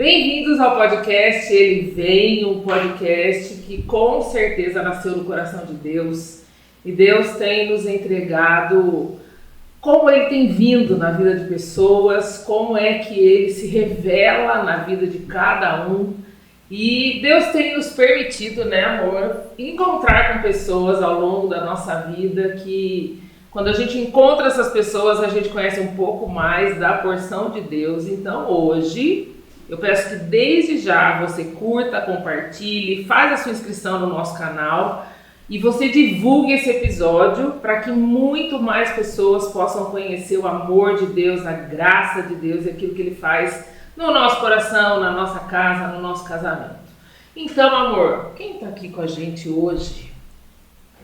Bem-vindos ao podcast Ele Vem, um podcast que com certeza nasceu no coração de Deus. E Deus tem nos entregado como Ele tem vindo na vida de pessoas, como é que Ele se revela na vida de cada um. E Deus tem nos permitido, né, amor, encontrar com pessoas ao longo da nossa vida que, quando a gente encontra essas pessoas, a gente conhece um pouco mais da porção de Deus. Então, hoje, eu peço que desde já você curta, compartilhe, faz a sua inscrição no nosso canal e você divulgue esse episódio para que muito mais pessoas possam conhecer o amor de Deus, a graça de Deus e aquilo que Ele faz no nosso coração, na nossa casa, no nosso casamento. Então, amor, quem está aqui com a gente hoje?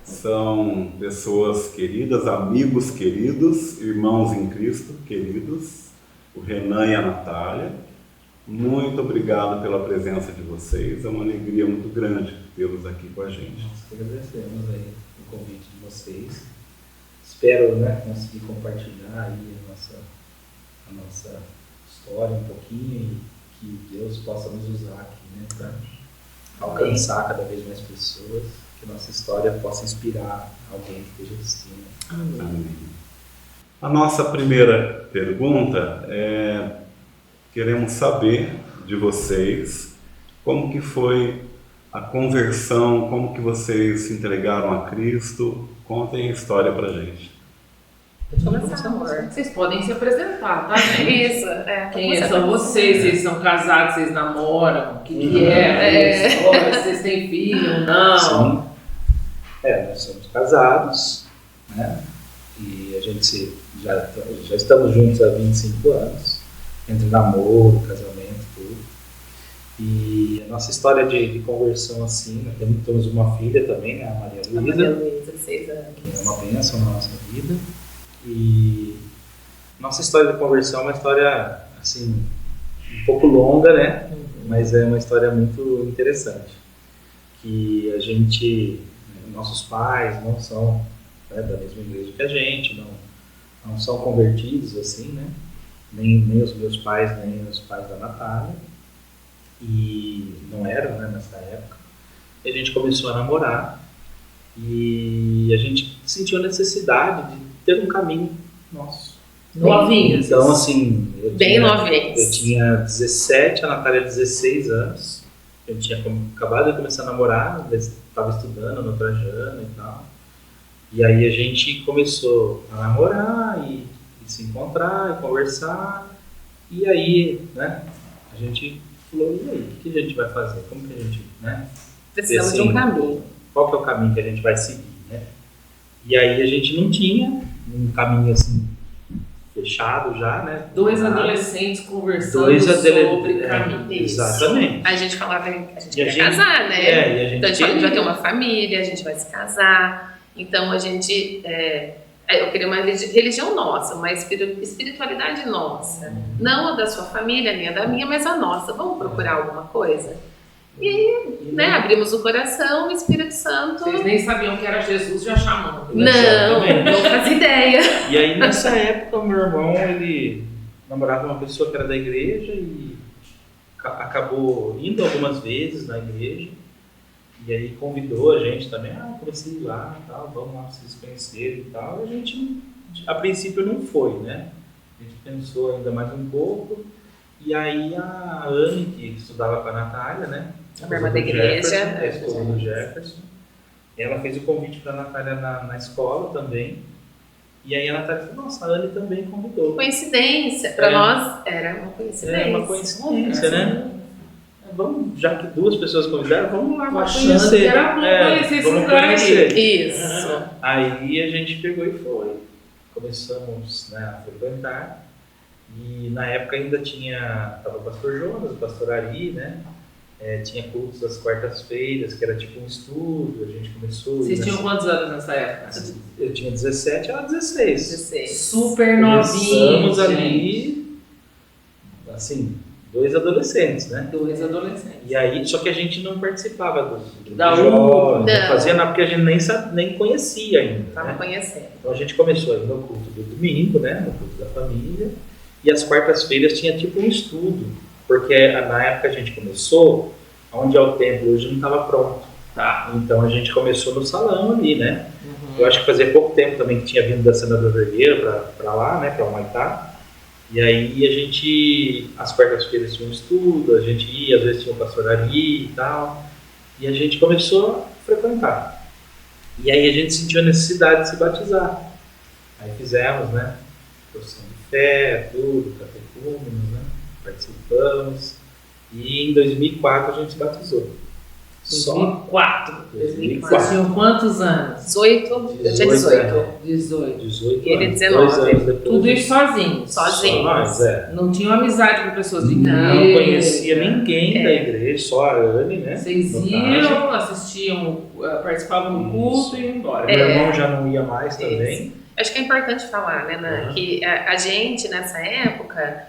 São pessoas queridas, amigos queridos, irmãos em Cristo queridos, o Renan e a Natália. Muito obrigado pela presença de vocês, é uma alegria muito grande tê-los aqui com a gente. Nós que agradecemos aí o convite de vocês. Espero, conseguir compartilhar aí a nossa história um pouquinho e que Deus possa nos usar aqui, para alcançar cada vez mais pessoas, que nossa história possa inspirar alguém que esteja assistindo. Amém. A nossa primeira pergunta é: queremos saber de vocês como que foi a conversão, como que vocês se entregaram a Cristo. Contem a história pra gente. Vocês podem se apresentar, tá, gente? Isso, Quem são vocês? Vocês são casados, vocês namoram? O que é? Vocês têm filho? Não? Sim. Nós somos casados, né? E a gente já estamos juntos há 25 anos. Entre namoro, casamento, tudo. E a nossa história de conversão, assim, temos uma filha também, né, a Maria Luísa. Maria Luísa, 6 anos. Que é uma bênção na nossa vida. E nossa história de conversão é uma história, assim, um pouco longa, né? Mas é uma história muito interessante. Que a gente, nossos pais não são, da mesma igreja que a gente, não são convertidos, assim, né? Nem os meus pais, nem os pais da Natália, e não eram, nessa época. E a gente começou a namorar e a gente sentiu a necessidade de ter um caminho nosso. Novinhos. Então, assim, Bem novinhos. Eu tinha 17, a Natália 16 anos. Eu tinha acabado de começar a namorar, estava estudando no Trajano e tal. E aí a gente começou a namorar e se encontrar e conversar, e aí, a gente falou, e aí, o que a gente vai fazer? Como que a gente, Precisamos de um caminho. Qual que é o caminho que a gente vai seguir, E aí a gente não tinha um caminho, assim, fechado já, Dois adolescentes conversando sobre caminho. Exatamente. A gente falava que a gente E a quer gente- casar, né? e a gente Então a gente vai ter uma família, a gente vai se casar. Então a gente... eu queria uma religião nossa, uma espiritualidade nossa. Não a da sua família, nem a da minha, mas a nossa. Vamos procurar alguma coisa? E aí, abrimos o coração, o Espírito Santo... Vocês nem sabiam que era Jesus já chamando. Não fazia ideia. E aí nessa época o meu irmão, ele namorava uma pessoa que era da igreja e acabou indo algumas vezes na igreja. E aí convidou a gente também, comecei a ir lá e tal, vamos lá vocês conhecerem e tal. E a gente, a princípio, não foi, A gente pensou ainda mais um pouco. E aí a Anne, que estudava com a Natália, A irmã da igreja. A esposa do Jefferson. Ela fez o convite para a Natália na escola também. E aí a Natália falou, nossa, a Anne também convidou. Coincidência. Para nós era uma coincidência. É uma coincidência, Vamos, já que duas pessoas convidaram, vamos lá conhecer. Conhecer esse lugar aí. Isso. Aí a gente pegou e foi. Começamos a frequentar. E na época ainda estava o pastor Jonas, o pastor Ari, tinha cultos às quartas-feiras, que era tipo um estudo. A gente começou... Vocês tinham quantos anos nessa época? Eu tinha 17, ela 16. 16. Super novinhos. Começamos ali, assim... Dois adolescentes, Dois adolescentes. E aí, só que a gente não participava da jovem, não fazia nada, porque a gente nem conhecia ainda. Estava conhecendo. Então a gente começou aí no culto do domingo, no culto da família, e às quartas-feiras tinha tipo um estudo. Porque na época a gente começou, onde é o templo hoje não estava pronto. Tá. Então a gente começou no salão ali, né? Uhum. Eu acho que fazia pouco tempo também que tinha vindo da Senador Vergueira para lá, né? Para Humaitá. E aí a gente, às quartas-feiras tinha um estudo, a gente ia, às vezes tinha um pastor ali e tal. E a gente começou a frequentar. E aí a gente sentiu a necessidade de se batizar. Aí fizemos, né? Profissão de fé, tudo, catecúmenos, né? Participamos. E em 2004 a gente se batizou. 2004. 2004. Vocês tinham quantos anos? 18, eu tinha 18. 18. 18 E ele anos, 19. 2 anos depois. Tudo isso sozinhos. Sozinho. Só nós, Não tinham amizade com pessoas de Não igreja. conhecia ninguém da igreja, só a Anne, né? Vocês no iam, caso. assistiam, participavam do Isso. culto e iam embora. Meu irmão já não ia mais também. Acho que é importante falar, né, Nan, Uhum. que a gente, nessa época,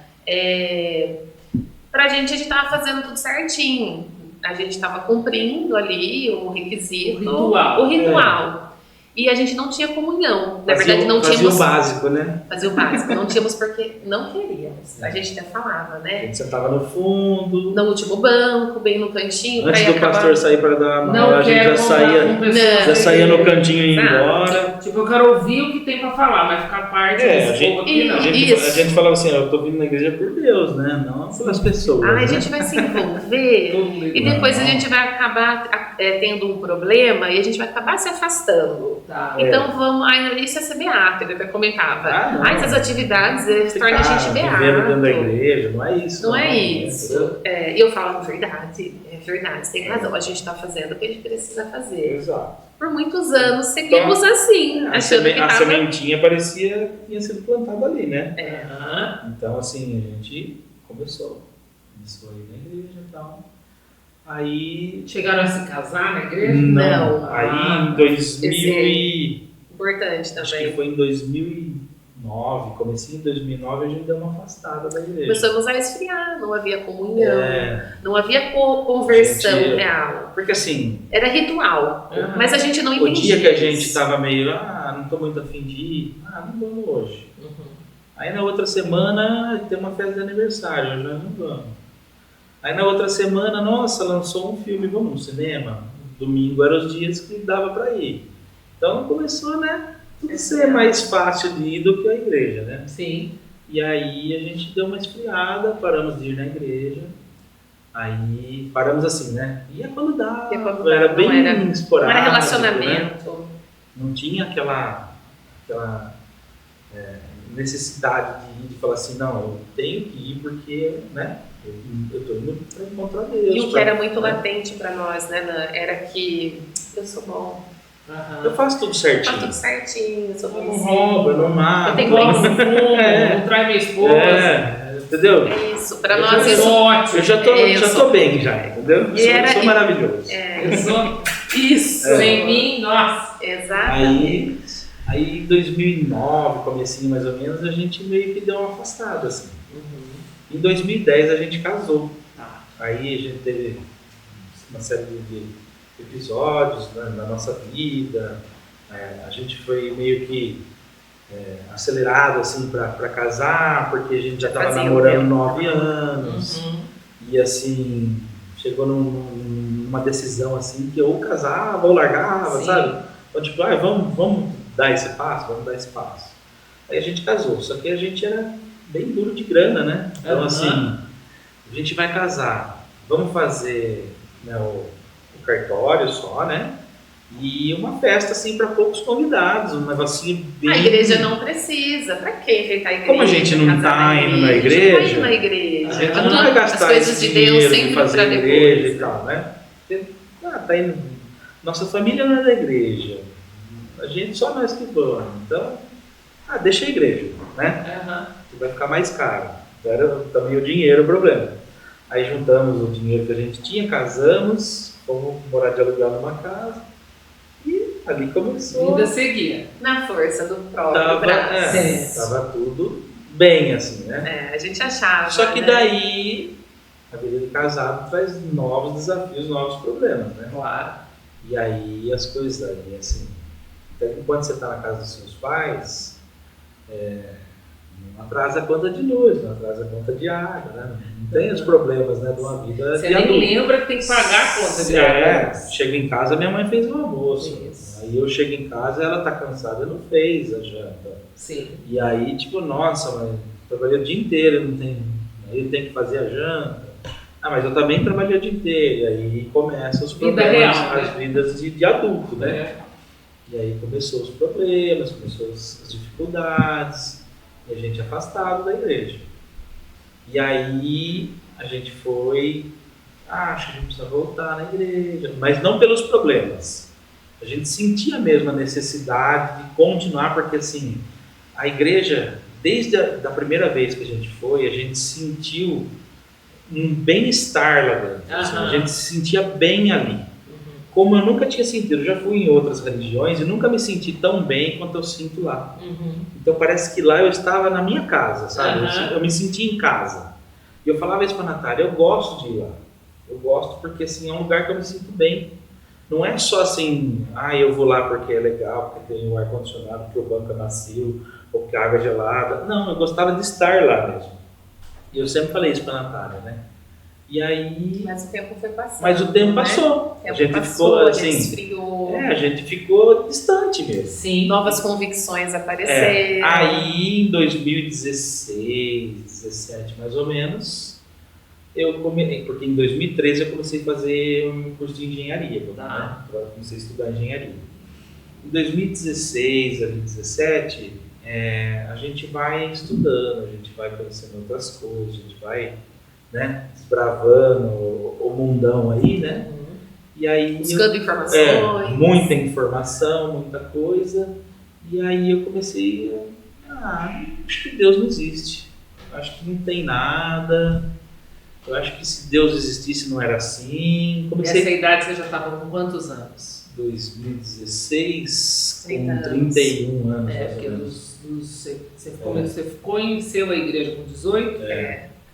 pra gente, a gente estava fazendo tudo certinho. A gente estava cumprindo ali o requisito, O ritual. E a gente não tinha comunhão. Na Fazia verdade, não fazia tínhamos... o básico, né? Fazia o básico. Não tínhamos porque não queríamos. A gente até falava, A né? gente sentava no fundo. No último banco, bem no cantinho. Antes pra ir do pastor sair para dar uma Não aula, a gente quero já contar saía, com pessoas Não. já da saía no igreja. cantinho e ia Exato. embora. Tipo, eu quero ouvir o que tem pra falar, mas ficar parte É, desse a gente- povo aqui não. Isso. A gente falava assim, eu tô vindo na igreja por Deus, né? Não pelas pessoas. Ah, né? a gente vai se envolver. Todo mundo E igual. depois a gente vai acabar tendo um problema e a gente vai acabar se afastando. Tá. Então vamos. Aí isso é ser beato, ele até comentava. Ah, não. Essas atividades Ficar tornam a gente vivendo dentro da beato. igreja, não é isso. Não é entendeu? isso. E eu falo, verdade, você tem razão, a gente está fazendo o que a gente precisa fazer. Exato. Por muitos anos seguimos assim, A, achando que a estava. sementinha parecia que tinha sido plantada ali, né? Aham. Então, assim, a gente começou a ir na igreja e tal. Aí... Chegaram a se casar na igreja? Não. Aí em 2000 e... Importante Acho que também. foi em 2009, comecinho em 2009, a gente deu uma afastada da igreja. Começamos a esfriar, não havia comunhão, É, não havia conversão Gente, real. porque assim, Era ritual, Aham. mas a gente não o entendia. dia que a gente isso. estava meio, não tô muito afim de ir, não vamos hoje. Uhum. Aí na outra semana tem uma festa de aniversário, nós não vamos. Aí na outra semana, nossa, lançou um filme, vamos no cinema? Domingo eram os dias que dava para ir. Então começou, né, tudo ser mais fácil de ir do que a igreja, né? Sim. E aí a gente deu uma esfriada, paramos de ir na igreja. Aí paramos assim, né? Ia quando dava, Ia quando dava, era bem não era esporádico. Não era né? relacionamento. Não tinha aquela necessidade de falar assim, não, eu tenho que ir porque, né? Eu tô indo para encontrar Deus. E o que era muito né? latente para nós, né, Nan, era que eu sou bom, Aham. Eu faço tudo faço certinho. tudo certinho, eu sou Eu não bonzinho. roubo, eu não mato. Eu tenho Não bem- fumo, É. não trai minha esposa. Entendeu? É isso, para Eu nós já isso. sou ótimo. Eu já tô, Eu já sou- tô bem já, entendeu? E era- Sou maravilhoso. Eu sou isso. É. Em mim, nossa. Exatamente. Aí em 2009, comecinho mais ou menos, a gente meio que deu uma afastada, assim. Em 2010 a gente casou. Tá. Aí a gente teve uma série de episódios, né, na nossa vida. A gente foi meio que acelerado assim para casar, porque a gente já estava Fazia namorando tempo. 9 anos. Uhum. E assim, chegou numa decisão assim que ou casava ou largava, Sim. sabe? Então tipo, vamos dar esse passo, vamos dar esse passo. Aí a gente casou, só que a gente era bem duro de grana, né? Então Aham. assim, a gente vai casar, vamos fazer, né, o cartório só, né? E uma festa assim para poucos convidados, um negocinho bem... A igreja não precisa. Pra que enfeitar a igreja? Como a gente não casar tá na indo na A gente não igreja, vai indo na igreja. A gente Ah, não vai As gastar coisas esse de Deus dinheiro sempre de pra fazer depois. igreja e tal, né? Porque, tá indo... Nossa família não é da igreja. A gente, só nós que vamos. Então, deixa a igreja, né? Aham. Que vai ficar mais caro. Então era também o dinheiro o problema. Aí juntamos o dinheiro que a gente tinha, casamos, fomos morar de aluguel numa casa e ali começou. Vida seguia. Na força do próprio braço. Tava tudo bem assim, né? A gente achava. Só que né? daí a vida de casado traz novos desafios, novos problemas, né? Claro. E aí as coisas aí, assim, até que quando você está na casa dos seus pais, Não atrasa a conta de luz, não atrasa a conta de água, né? Não tem os problemas, né, de uma vida Você de nem adulto. lembra que tem que pagar a conta de água. Chego em casa, minha mãe fez o almoço. Isso. Aí eu chego em casa, ela tá cansada, não fez a janta. Sim. E aí, tipo, nossa, mas trabalhei o dia inteiro, não tem, aí tem que fazer a janta. Ah, mas eu também trabalhei o dia inteiro. E aí começam os Vida problemas, real, né? as vidas de adulto, né? É. E aí começou os problemas, começou as dificuldades, e a gente afastado da igreja. E aí a gente foi, acho que a gente precisa voltar na igreja, mas não pelos problemas. A gente sentia mesmo a necessidade de continuar, porque assim, a igreja, desde a primeira vez que a gente foi, a gente sentiu um bem-estar lá dentro. Assim, a gente se sentia bem ali. Como eu nunca tinha sentido, eu já fui em outras religiões e nunca me senti tão bem quanto eu sinto lá. Então parece que lá eu estava na minha casa, sabe? Eu me sentia em casa. E eu falava isso para a Natália, eu gosto de ir lá. Eu gosto porque assim, é um lugar que eu me sinto bem. Não é só assim, eu vou lá porque é legal, porque tem o ar-condicionado, porque o banco é macio, ou porque a água é gelada. Não, eu gostava de estar lá mesmo. E eu sempre falei isso para a Natália, né? E aí... Mas o tempo foi passando. Mas o tempo né? passou. O A gente tempo ficou passou, assim... a gente esfriou. A gente ficou distante mesmo. Sim. Novas convicções apareceram. Aí em 2016, 17 mais ou menos, porque em 2013 eu comecei a fazer um curso de engenharia, né? Eu comecei a estudar engenharia. Em 2016, ali 17, a gente vai estudando, a gente vai conhecendo outras coisas, a gente vai, né, desbravando o mundão aí, né? E aí buscando informações. Muita informação, muita coisa. E aí eu comecei acho que Deus não existe. Acho que não tem nada. Eu acho que se Deus existisse não era assim. Nessa idade você já estava com quantos anos? 2016, 30 com 31 anos. Porque você conheceu a igreja com 18?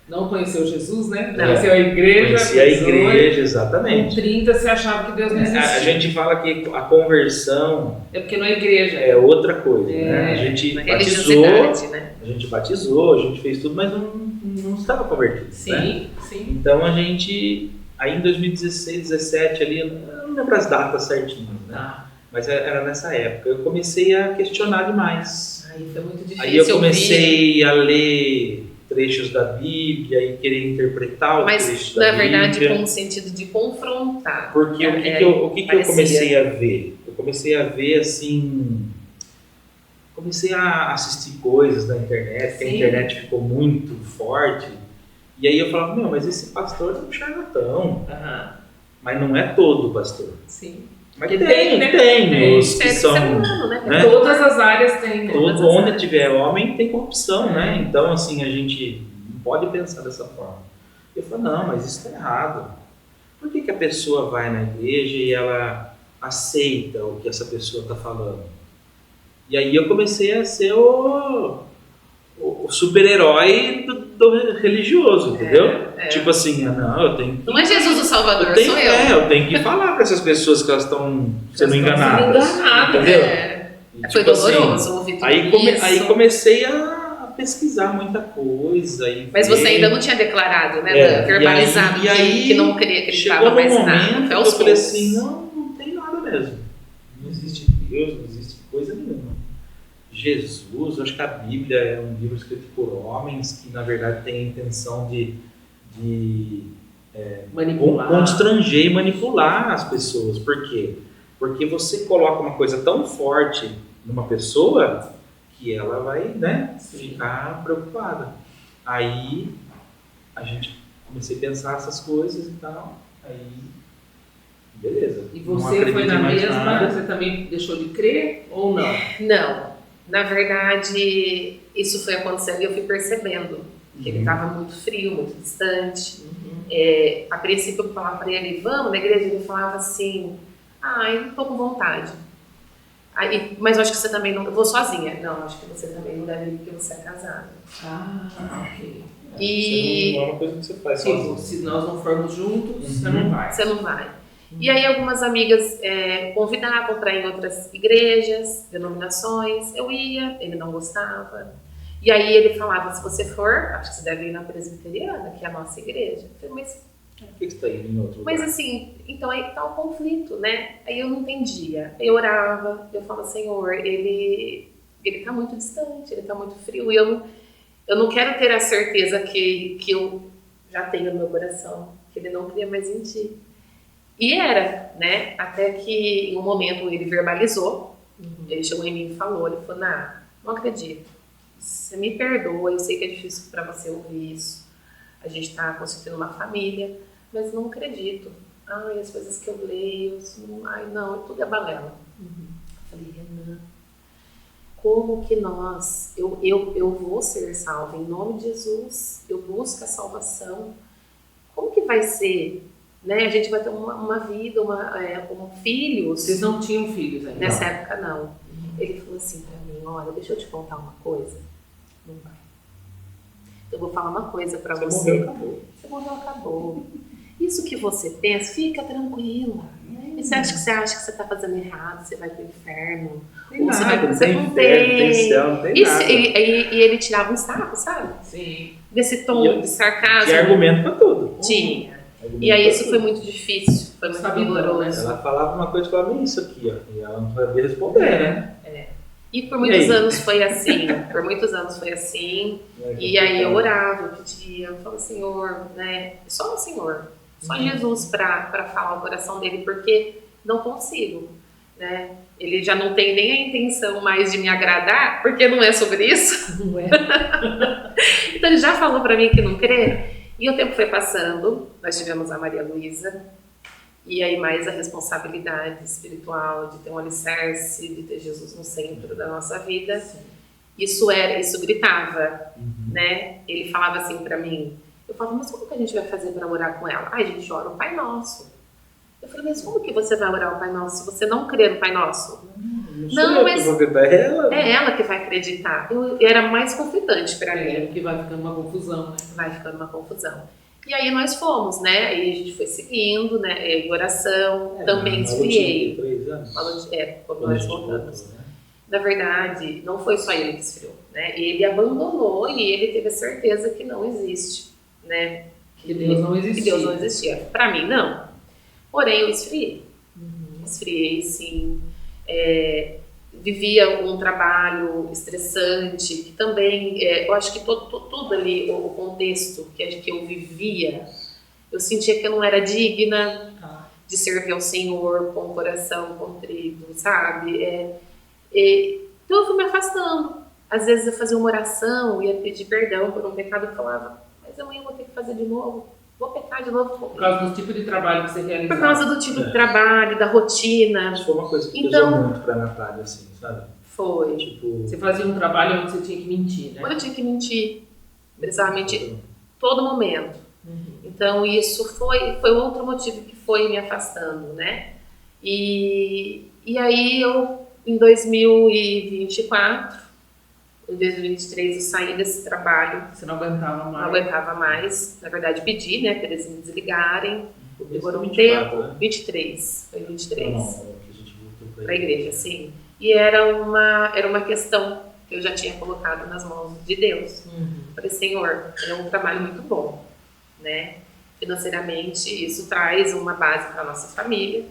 Não conheceu Jesus, né? Não. Conheceu a igreja. Conheci a igreja, exatamente. Com 30 você achava que Deus não existia. A gente fala que a conversão É porque não é igreja. é outra coisa, né? A gente batizou, né? a gente fez tudo, mas não estava convertido. Sim, né? sim. Então a gente, aí em 2016, 17 ali, eu não lembro as datas certinhas, né? Mas era nessa época. Eu comecei a questionar demais. Aí foi muito difícil. Aí eu comecei a ler trechos da Bíblia e querer interpretar os trechos da Bíblia. Mas, na verdade, com o sentido de confrontar. Porque o que eu comecei a ver? Eu comecei a ver, assim... Comecei a assistir coisas na internet, porque a internet ficou muito forte. E aí eu falava, mas esse pastor é um charlatão. Mas não é todo pastor. Sim. Mas tem os que são... humano, né? Todas as áreas têm. Onde tiver homem tem corrupção, né? Então, assim, a gente não pode pensar dessa forma. Eu falo, não, mas isso está errado. Por que a pessoa vai na igreja e ela aceita o que essa pessoa está falando? E aí eu comecei a ser o super-herói do religioso, entendeu? Tipo assim, eu tenho que... Não é Jesus o Salvador, sou eu. Eu tenho que falar para essas pessoas que elas estão sendo enganadas. Entendeu? Foi doloroso ouvir tudo isso. Aí comecei a pesquisar muita coisa. Mas você ainda não tinha declarado, né? Verbalizado que não acreditava mais em nada. Eu falei assim, não tem nada mesmo. Não existe Deus, não existe coisa nenhuma. Jesus, acho que a Bíblia é um livro escrito por homens que na verdade tem a intenção de constranger e manipular as pessoas. Por quê? Porque você coloca uma coisa tão forte numa pessoa que ela vai, né, ficar preocupada. Aí a gente comecei a pensar essas coisas e tal, aí beleza. E você foi na mesma, você também deixou de crer ou não? Não. Na verdade, isso foi acontecendo e eu fui percebendo que ele estava muito frio, muito distante. A princípio eu falava para ele, vamos na igreja, ele falava assim, eu não estou com vontade. Mas eu acho que você também não... Eu vou sozinha. Não, acho que você também não deve ir porque você é casada. Ok. Não é uma coisa que você faz sozinho. Se nós não formos juntos, você não vai. Você não vai. E aí algumas amigas convidavam para ir em outras igrejas, denominações. Eu ia, ele não gostava. E aí ele falava, se você for, acho que você deve ir na presbiteriana, que é a nossa igreja. Eu falei, mas Por que você está indo em outro lugar? Mas assim, então aí tá o conflito, né? Aí eu não entendia. Eu orava, eu falava, Senhor, ele tá muito distante, ele tá muito frio. E eu não quero ter a certeza que eu já tenho no meu coração, que ele não cria mais em ti. E era, né? Até que em um momento ele verbalizou, ele chegou em mim e falou, ele falou, não acredito. Você me perdoa, eu sei que é difícil para você ouvir isso. A gente está constituindo uma família, mas não acredito. Ai, as coisas que eu leio, ai não, tudo é balela. Eu falei, Renan, como que eu vou ser salva em nome de Jesus, eu busco a salvação. Como que vai ser? Né? A gente vai ter uma vida, filhos. Vocês não tinham filhos ainda? Nessa época, não. Ele falou assim pra mim, olha, deixa eu te contar uma coisa. Não vai. Eu vou falar uma coisa pra você. Você morreu, acabou. Você morreu, acabou. Isso que você pensa, fica tranquila. E você acha que você tá fazendo errado, você vai pro inferno. Tem Você nada, vai, não você tem não inferno, não tem céu, não tem Isso, nada. e ele tirava um sarro, sabe? Sim. Desse tom de sarcasmo. E argumento pra tudo. Tinha. Argumento E aí pra isso tudo. foi muito difícil, foi muito Sabidão, doloroso. Ela falava uma coisa e falava isso aqui, ó. E ela não sabia responder, né? E por muitos aí? anos foi assim, E aí eu orava, eu pedia, eu falava, Senhor, né? Só o Senhor, só Jesus para falar o coração dele, porque não consigo, né? Ele já não tem nem a intenção mais de me agradar, porque não é sobre isso. Não é? Então ele já falou para mim que não crê. E o tempo foi passando, nós tivemos a Maria Luísa, e aí mais a responsabilidade espiritual de ter um alicerce, de ter Jesus no centro da nossa vida. Sim. Isso gritava, né? Ele falava assim pra mim, eu falava, mas como que a gente vai fazer para orar com ela? Ai, a gente ora o Pai Nosso. Eu falei, mas como que você vai orar o Pai Nosso se você não crê no Pai Nosso? Não, mas é ela. É ela que vai acreditar. Era mais conflitante para mim. Porque vai ficando uma confusão, né? Vai ficando uma confusão. E aí nós fomos, né? Aí a gente foi seguindo, né? Em oração, também esfriei. 3 anos. Quando nós voltamos. Na verdade, não foi só ele que esfriou, né? Ele abandonou e ele teve a certeza que não existe, né? Que Deus não existia. Que Deus não existia. Para mim, não. Porém, eu esfriei. Esfriei, sim. Vivia um trabalho estressante, que também, eu acho que tudo ali, o contexto que eu vivia, eu sentia que eu não era digna de servir ao Senhor com o coração contrito, sabe? Então eu fui me afastando. Às vezes eu fazia uma oração, ia pedir perdão por um pecado e falava, mas amanhã eu vou ter que fazer de novo. Vou pecar de novo. Por causa do tipo de trabalho que você realizava. Por causa do tipo de trabalho, da rotina. Isso foi uma coisa que Então, pesou muito pra Natália, assim, sabe? Foi. Tipo, Você fazia um trabalho onde você tinha que mentir, né? Quando eu tinha que mentir, precisava mentir todo momento. Então isso foi outro motivo que foi me afastando, né? E aí eu, em 2024, em 2023, eu saí desse trabalho. Você não aguentava Não mais. aguentava mais. Na verdade, pedi, né, para eles me desligarem. Demorou um 24, tempo. né? 23. Foi 23. Não, que a gente voltou Para a igreja, sim. E era uma questão que eu já tinha colocado nas mãos de Deus. Falei, Senhor, é um trabalho muito bom, né? Financeiramente, isso traz uma base para a nossa família.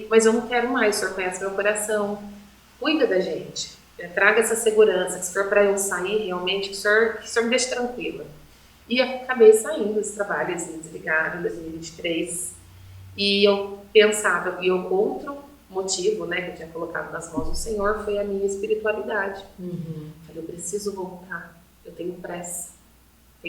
Mas eu não quero mais, o Senhor conhece meu coração. Cuida da gente. Traga essa segurança, que se for para eu sair realmente, que o Senhor me deixe tranquila. E acabei saindo desse trabalho, eles me desligaram em 2023. E eu pensava, outro motivo, né, que eu tinha colocado nas mãos do Senhor foi a minha espiritualidade. Falei, eu preciso voltar, eu tenho pressa. O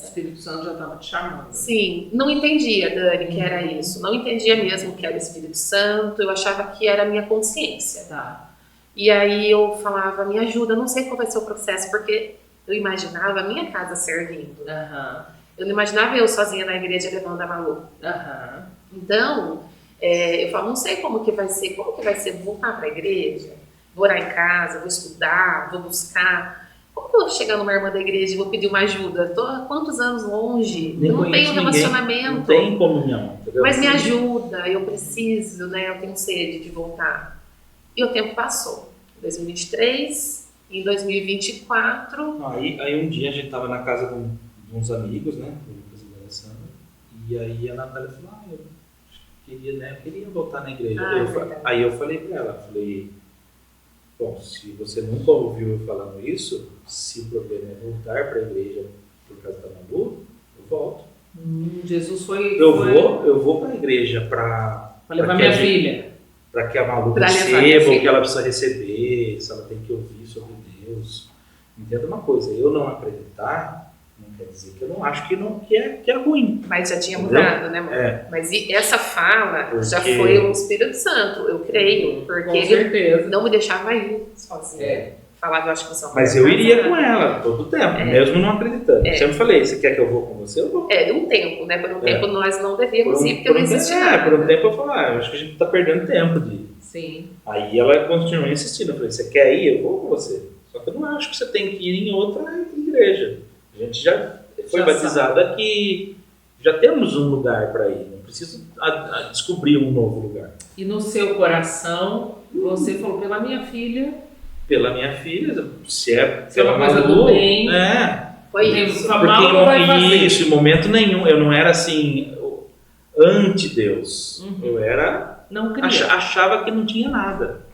Espírito Santo já estava te chamando. Sim, não entendia, Dani, que era isso. Não entendia mesmo que era o Espírito Santo, eu achava que era a minha consciência. Tá. E aí eu falava, me ajuda, não sei qual vai ser o processo, porque eu imaginava a minha casa servindo. Eu não imaginava eu sozinha na igreja levando a Malu. Então, eu falo, não sei como que vai ser voltar para a igreja, vou orar em casa, vou estudar, vou buscar. Como que eu vou chegar numa irmã da igreja e vou pedir uma ajuda? Estou há quantos anos longe? Nem eu não tenho conheço relacionamento. Não tem comunhão. Entendeu? Mas me ajuda, eu preciso, né? Eu tenho sede de voltar. E o tempo passou. Em 2023, em 2024. Aí um dia a gente tava na casa de uns amigos, né? O Lucas e o Alessandro. E aí a Natália falou, eu queria, né? Eu queria voltar na igreja. Aí eu falei pra ela, bom, se você nunca ouviu eu falando isso, se o problema é voltar para a igreja por causa da Malu, eu volto. Jesus foi... Eu vou para a igreja para levar minha filha. Para que a Malu receba o que ela precisa receber, se ela tem que ouvir sobre Deus. Entenda uma coisa, eu não acreditar não quer dizer que eu não acho que é ruim. Mas já tinha mudado, né, mãe? É. Mas essa fala já foi o Espírito Santo, eu creio, porque ele não me deixava ir sozinha. Falava, eu acho que você não. Mas eu iria com ela todo o tempo, mesmo não acreditando. Sempre falei, você quer que eu vou com você? Eu vou. Um tempo, né? Por um tempo nós não devíamos ir, porque eu não existia nada. Por um tempo eu falei, eu acho que a gente está perdendo tempo de ir. Sim. Aí ela continuou insistindo, eu falei, você quer ir? Eu vou com você. Só que eu não acho que você tem que ir em outra igreja. A gente já foi batizado aqui, já temos um lugar para ir, não preciso descobrir um novo lugar. E no seu coração, você falou, pela minha filha, se é pela coisa do bem, foi isso. Porque isso, em momento nenhum, eu não era assim, anti-Deus, eu era, achava que não tinha nada.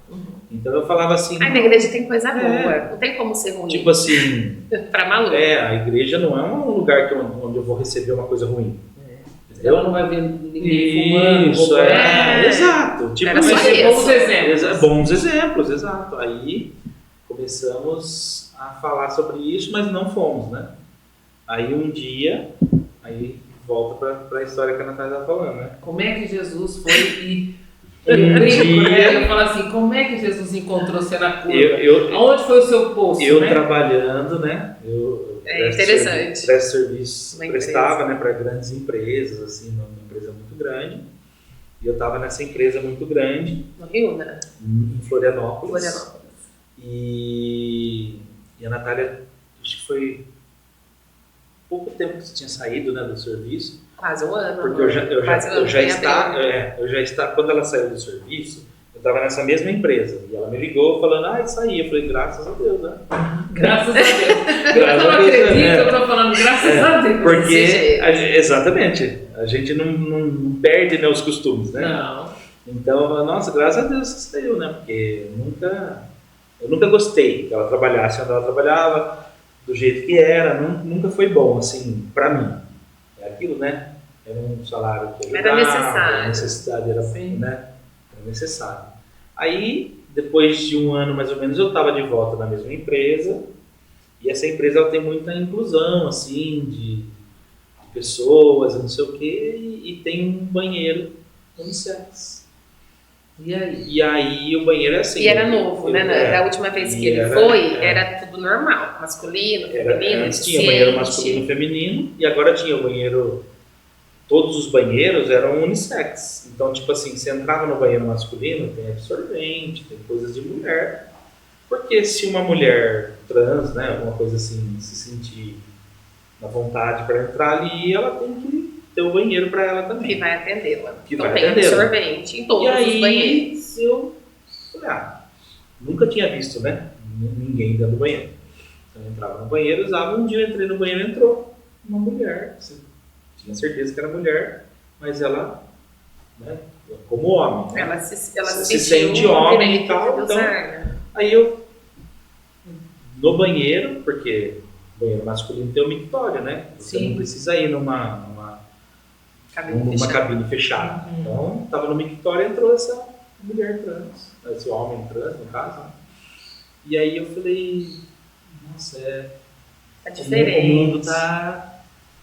Então eu falava assim... Na igreja tem coisa boa, não tem como ser ruim. Tipo assim... Pra Malu. A igreja não é um lugar onde eu vou receber uma coisa ruim. Ela não vai ver ninguém fumando. Isso, exato. Tipo, vai ser bons exemplos. Bons exemplos, exato. Aí começamos a falar sobre isso, mas não fomos, né? Aí um dia, volta para a história que a Natália estava falando, né? Como é que Jesus foi e... Eu falo assim, como é que Jesus encontrou você na curva? Aonde foi o seu posto? Eu trabalhando, né? Interessante. Presto serviço, prestava, né, para grandes empresas, assim, uma empresa muito grande. E eu estava nessa empresa muito grande. No Rio, né? Em Florianópolis. E a Natália, acho que foi pouco tempo que você tinha saído, né, do serviço. Quase um ano. Porque eu já estava, quando ela saiu do serviço, eu estava nessa mesma empresa. E ela me ligou falando, saí. Eu falei, graças a Deus, né? Graças a Deus. Eu não acredito, eu estou falando graças a Deus. Porque, exatamente, a gente não perde, né, os costumes, né? Não. Então, nossa, graças a Deus você saiu, né? Porque eu nunca gostei que ela trabalhasse onde ela trabalhava, do jeito que era. Nunca foi bom, assim, pra mim. É aquilo, né? Era um salário que era necessário. A necessidade era, né? Era necessário. Aí, depois de um ano mais ou menos, eu estava de volta na mesma empresa. E essa empresa ela tem muita inclusão, assim, de pessoas, não sei o quê. E tem um banheiro unissex. E aí o banheiro é assim. E era novo, né? Da última vez que ele foi, era tudo normal. Masculino, feminino. Antes tinha banheiro masculino e feminino. E agora tinha o banheiro... Todos os banheiros eram unissex. Então, tipo assim, você entrava no banheiro masculino, tem absorvente, tem coisas de mulher. Porque se uma mulher trans, né, alguma coisa assim, se sentir na vontade para entrar ali, ela tem que ter o banheiro para ela também. Que vai atendê-la. Então tem absorvente em todos os banheiros. Eu falei, nunca tinha visto, né, ninguém dentro do banheiro. Então, eu entrava no banheiro, usava, um dia eu entrei no banheiro, entrou uma mulher, assim, tinha certeza que era mulher, mas ela, né, como homem, né? Ela se sente homem e tal. Então, aí eu, no banheiro, porque o banheiro masculino tem o mictório, né? Você não precisa ir numa cabine fechada. Então, estava no mictório e entrou essa mulher trans, esse homem trans, no caso. Né? E aí eu falei, nossa, tá diferente. O mundo tá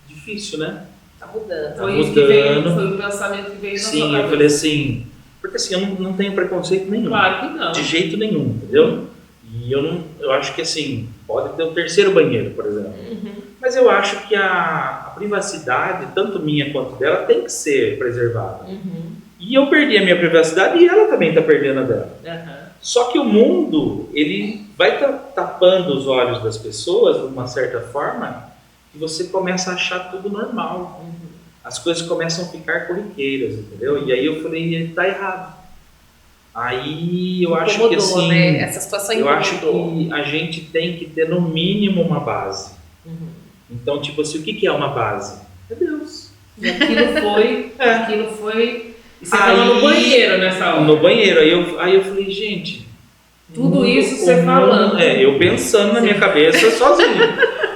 difícil, né? Tá mudando. Foi isso que veio, foi o pensamento que veio na sua cabeça. Sim, eu falei assim, porque assim, eu não tenho preconceito nenhum. Claro que não. De jeito nenhum, entendeu? E eu acho que assim, pode ter o terceiro banheiro, por exemplo. Mas eu acho que a privacidade, tanto minha quanto dela, tem que ser preservada. E eu perdi a minha privacidade e ela também está perdendo a dela. Só que o mundo, ele vai tapando os olhos das pessoas, de uma certa forma, e você começa a achar tudo normal. As coisas começam a ficar corriqueiras, entendeu? E aí eu falei, ele está errado. Aí eu acho Incomodou, que assim, né? Essa situação eu acho incomodou. que a gente tem que ter no mínimo uma base. Uhum. Então, tipo assim, o que é uma base? É Deus. E aquilo foi. E você Aí- estava no banheiro nessa hora. No banheiro, aí eu falei, gente, Tudo isso o você mundo- falando. eu pensando na minha cabeça sozinho.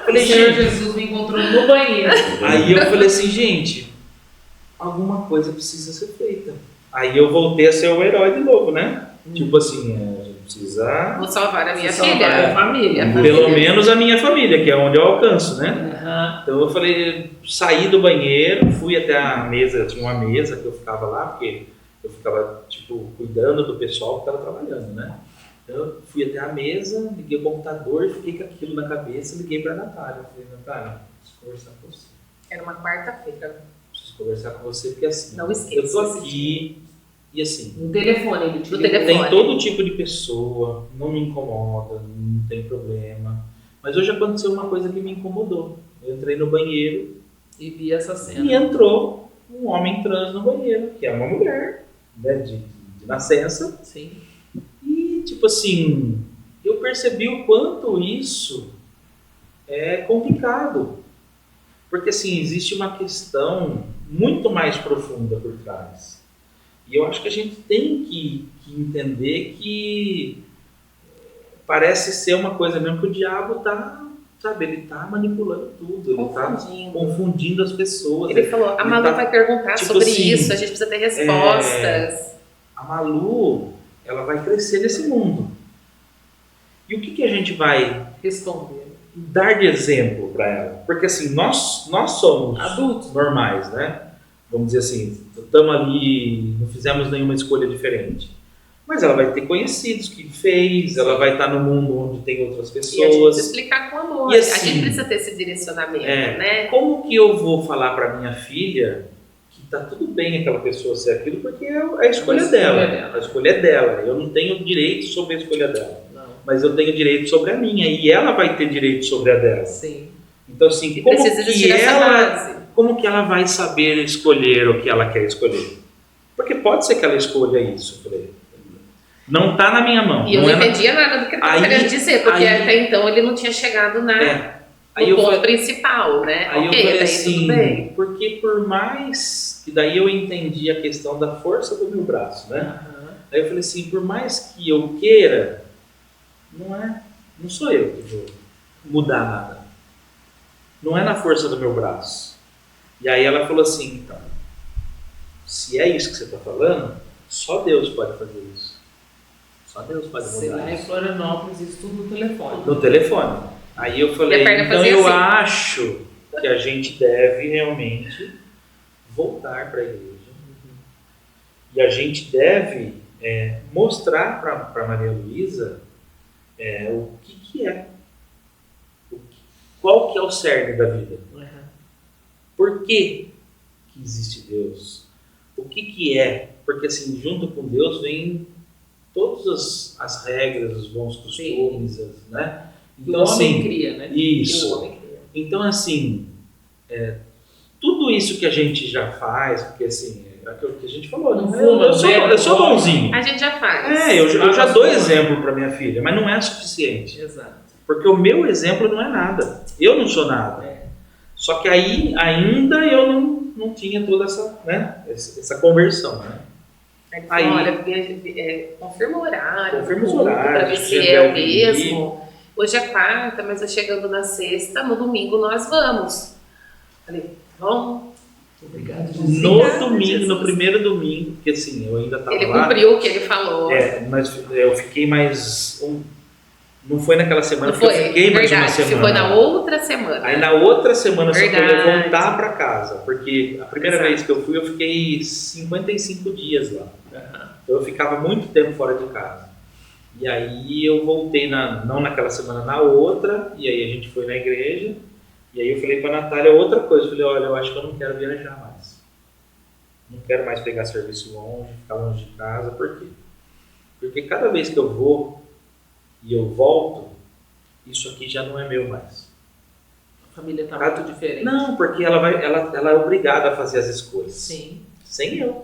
O Falei, Senhor gente, Jesus me encontrou no banheiro. aí eu falei assim, gente, alguma coisa precisa ser feita. Aí eu voltei a ser o herói de novo, né? Tipo assim, a gente precisa, Vou salvar a minha Só filha. para a família. pelo menos a minha família, que é onde eu alcanço, né? Aham. Então eu falei, saí do banheiro, fui até a mesa, tinha uma mesa que eu ficava lá, porque eu ficava, tipo, cuidando do pessoal que estava trabalhando, né? Então eu fui até a mesa, liguei o computador, fiquei com aquilo na cabeça, liguei para a Natália. Falei, Natália, preciso conversar com você. Era uma quarta-feira. Preciso conversar com você, porque assim, Não esqueça eu tô esse aqui e assim, No telefone, ele te No ligou. telefone. tem todo tipo de pessoa, não me incomoda, não tem problema. Mas hoje aconteceu uma coisa que me incomodou. Eu entrei no banheiro E vi essa cena. e entrou um homem trans no banheiro, que é uma mulher, né, de nascença. Sim. E, tipo assim, eu percebi o quanto isso é complicado. Porque, assim, existe uma questão muito mais profunda por trás. E eu acho que a gente tem que entender que parece ser uma coisa mesmo que o diabo tá, sabe, ele tá manipulando tudo, ele tá Confundindo. confundindo as pessoas. Ele falou, a Ele Malu tá, vai perguntar tipo sobre assim, isso, a gente precisa ter respostas. A Malu, ela vai crescer nesse mundo. E o que a gente vai Respondeu. dar de exemplo para ela? Porque assim, nós somos Adultos. normais, né? Vamos dizer assim, estamos ali, não fizemos nenhuma escolha diferente. Mas ela vai ter conhecidos que fez, ela vai estar no mundo onde tem outras E a gente pessoas. precisa explicar com amor. E assim, a gente precisa ter esse direcionamento, É. né? Como que eu vou falar para minha filha que tá tudo bem aquela pessoa ser aquilo, porque é a escolha dela. A escolha é dela. Eu não tenho direito sobre a escolha dela. Não. Mas eu tenho direito sobre a minha. E ela vai ter direito sobre a dela. Sim. Então, assim, E como precisa existir que, essa ela, base. como que ela vai saber escolher o que ela quer escolher? Porque pode ser que ela escolha isso, por exemplo. Não está na minha mão. E eu não não é na- entendia nada do que ele estava Aí- querendo dizer, porque aí- até então ele não tinha chegado Aí no eu ponto falei, principal, né? Aí eu Ok, falei daí assim, tudo bem. porque por mais que daí eu entendi a questão da força do meu braço, né? Aham. Aí eu falei assim, por mais que eu queira, não sou eu que vou mudar nada. Não é na força do meu braço. E aí ela falou assim, então, se é isso que você está falando, só Deus pode fazer isso. Só Deus pode Sei mudar lá em isso. Florianópolis, isso tudo no telefone. No telefone. Aí eu falei, E a perna então fazia eu assim. acho que a gente deve realmente voltar para a igreja. E a gente deve mostrar para Maria Luísa o que é. Qual que é o cerne da vida. Aham. Por que existe Deus? O que é? Porque assim, junto com Deus vem todas as regras, os bons costumes, né? Que Então o homem assim, cria, né? isso. Que o homem cria. Então, assim, tudo isso que a gente já faz, porque assim, é aquilo que a gente falou, Não né? fuma, Eu sou bonzinho. A gente já faz. Eu já dou exemplo para minha filha, mas não é suficiente. Exato. Porque o meu exemplo não é nada. Eu não sou nada. É. Só que aí, ainda eu não tinha toda essa conversão, né? Aí, Aí- olha, confirma o horário. Confirma os para horários, ver se se você é o deve ir. mesmo. Hoje é quarta, mas eu chegando na sexta, no domingo nós vamos. Falei, vamos. Obrigado, Jesus. No Obrigada, domingo, Jesus. no primeiro domingo, porque assim, eu ainda estava Ele lá. cumpriu o que ele falou. Mas eu fiquei mais. Não foi naquela semana, Não porque foi, eu fiquei mais verdade, uma semana. ficou na outra semana. Aí na outra semana só que eu ia Verdade. voltar para casa, porque a primeira Exato. vez que eu fui, eu fiquei 55 dias lá. Aham. Então eu ficava muito tempo fora de casa. E aí eu voltei, não naquela semana, na outra, e aí a gente foi na igreja, e aí eu falei para a Natália outra coisa, eu falei, olha, eu acho que eu não quero viajar mais. Não quero mais pegar serviço longe, ficar longe de casa, por quê? Porque cada vez que eu vou e eu volto, isso aqui já não é meu mais. A família tá muito diferente. Não, porque ela é obrigada a fazer as escolhas. Sim. sem eu.